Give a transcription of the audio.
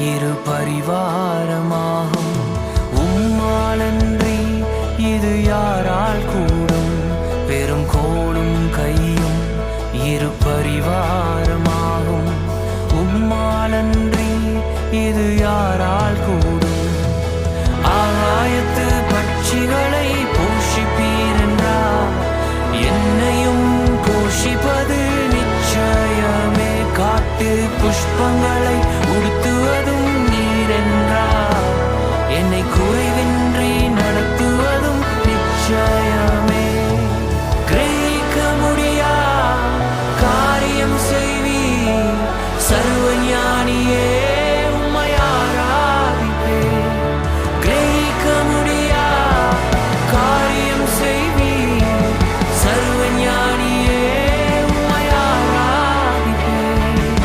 இரு பரிவாரமாகும். உம்மாலன்றி இது யாரால் கூடும்? வெறும் கோலும் கையும் இரு பரிவாரமாகும். உம்மாலன்றி இது யாரால் கூடும்? ஆகாயத்து பட்சிகளை போஷிப்பீரென்றார், என்னையும் போஷிப்பது நிச்சயமே. காட்டு புஷ்பங்களை